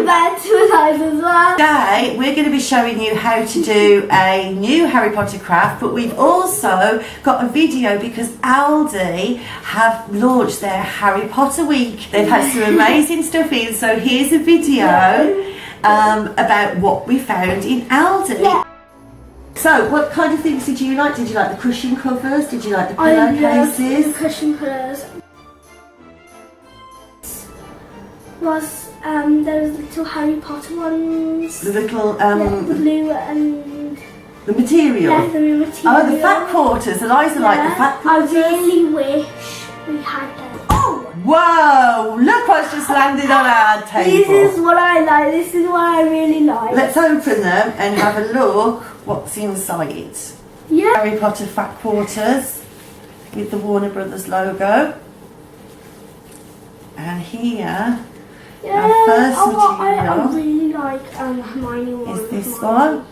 back to Eliza's one. Today we're going to be showing you how to do a new Harry Potter craft, but we've also got a video because Aldi have launched their Harry Potter week. They've had some amazing stuff in, so here's a video about what we found in Aldi. Yeah. So, what kind of things did you like? Did you like the cushion covers? Did you like the I loved pillowcases? the cushion covers. There was little Harry Potter ones. The little the blue and the material. yeah, the material. Oh, the fat quarters. Eliza liked the fat quarters. I really wish we had them. Oh, whoa! Look what's just landed on our table. This is what I like. This is what I really like. Let's open them and have a look what's inside. Yeah. Harry Potter fat quarters with the Warner Brothers logo. And here, our first material I really like Hermione one. is this one.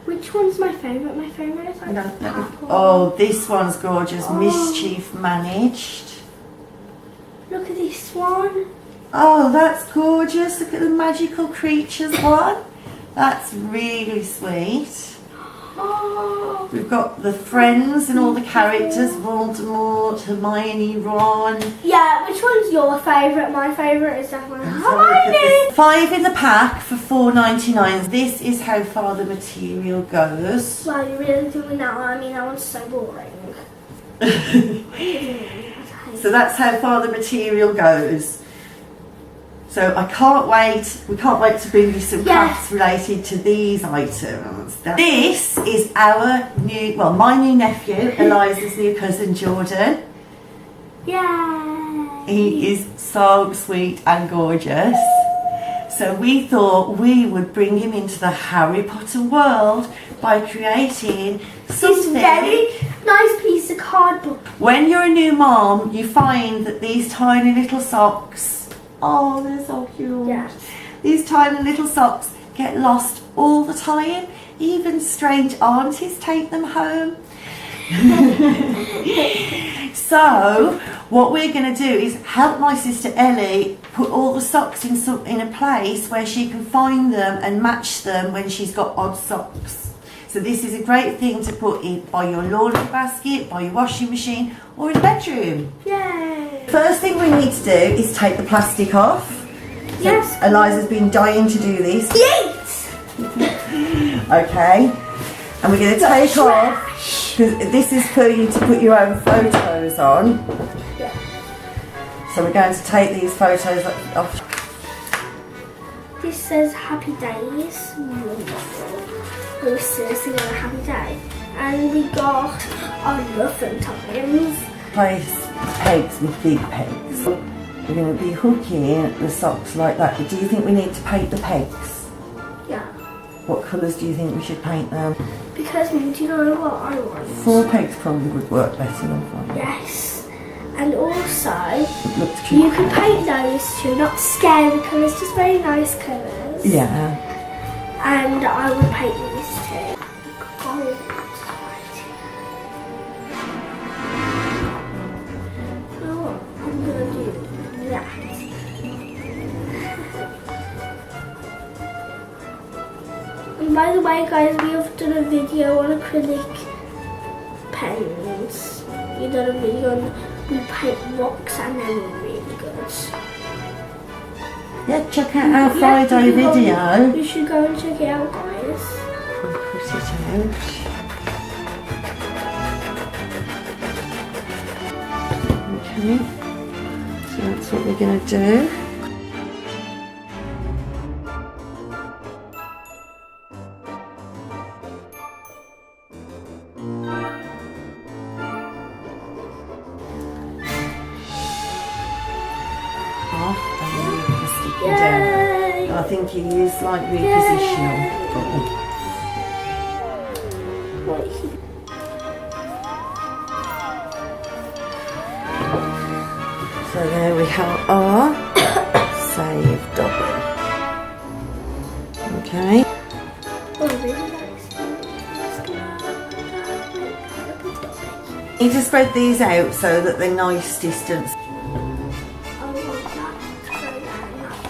Which one's my favourite? My favourite is like purple. Oh, this one's gorgeous. Mischief managed. Look at this one. Oh, that's gorgeous. Look at the magical creatures one. That's really sweet. Oh. We've got the friends and all the characters. Voldemort, Hermione, Ron. Yeah, which one's your favourite? My favourite is definitely Hermione. 5 in the pack for $4.99. This is how far the material goes. Well, you're really doing that one. I mean, that one's so boring. So that's how far the material goes. So I can't wait, we can't wait to bring you some crafts related to these items. This is our new, well, my new nephew, Eliza's new cousin Jordan. Yay! He is so sweet and gorgeous. So we thought we would bring him into the Harry Potter world by creating something. This very nice piece of cardboard. When you're a new mom, you find that these tiny little socks, oh, they're so cute. Yes. These tiny little socks get lost all the time. Even strange aunties take them home. So, what we're going to do is help my sister Ellie put all the socks in a place where she can find them and match them when she's got odd socks. So this is a great thing to put in by your laundry basket, by your washing machine, or in the bedroom. Yay! First thing we need to do is take the plastic off. So Yes. Eliza's been dying to do this. Yes! Okay. And we're going to take off, because this is for you to put your own photos on. Yeah. So we're going to take these photos off. This says happy days. Wonderful. We're seriously on a happy day. And we got our muffin toppings. Place pegs with big pegs. We're going to be hooking the socks like that. But do you think we need to paint the pegs? Yeah. What colours do you think we should paint them? Because do you know what I want? 4 pegs probably would work better than 5. Yes. And also, It looks cute. you can paint those too, not scary colours, just very nice colours. Yeah. And I will paint these too. Gold. Oh, I'm gonna do that. And by the way, guys, we have done a video on acrylic pens. We've done a video on we paint rocks and they were really good. Yeah, check out our Friday video. You should go and check it out, guys. We'll put it out. Okay, so that's what we're going to do. Off and then you can stick it Yay! down. I think you use like repositional. So there we have our save Dobby. Okay. Oh, really nice. You need to spread these out so that they're nice distance. I want that to go down.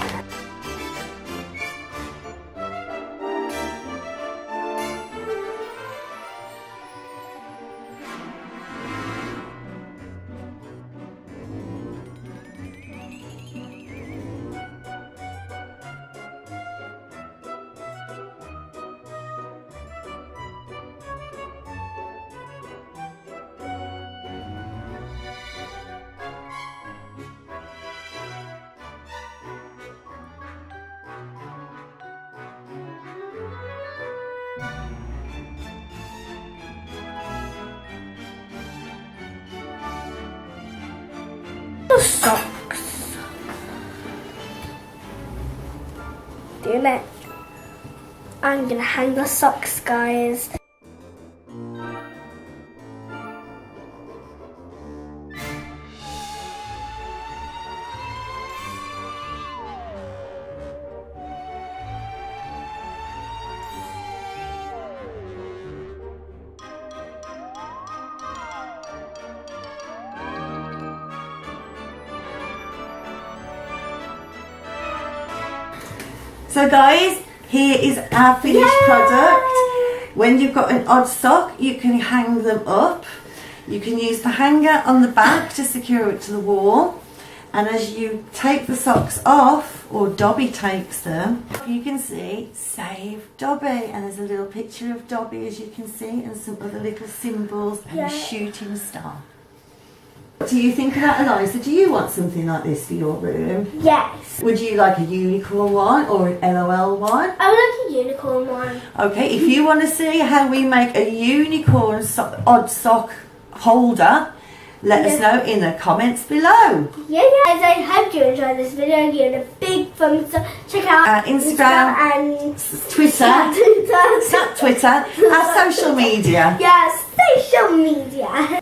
socks. Doing it. I'm gonna hang the socks, guys. So guys, here is our finished product. When you've got an odd sock, you can hang them up. You can use the hanger on the back to secure it to the wall. And as you take the socks off, or Dobby takes them, you can see Save Dobby. And there's a little picture of Dobby, as you can see, and some other little symbols and a shooting star. What do you think of that, Eliza? Do you want something like this for your room? Yes. Would you like a unicorn one or an LOL one? I would like a unicorn one. Okay, if you want to see how we make a unicorn odd sock holder, let us know in the comments below. Yeah, guys, I hope you enjoyed this video. Give it a big thumbs up. Check out Our Instagram and Twitter, Twitter, our social media. Yes, social media.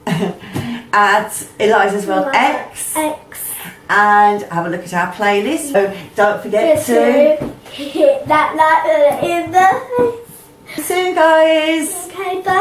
At Eliza's World X. And have a look at our playlist. So don't forget to hit that like in the face. See you soon, guys. Okay, bye.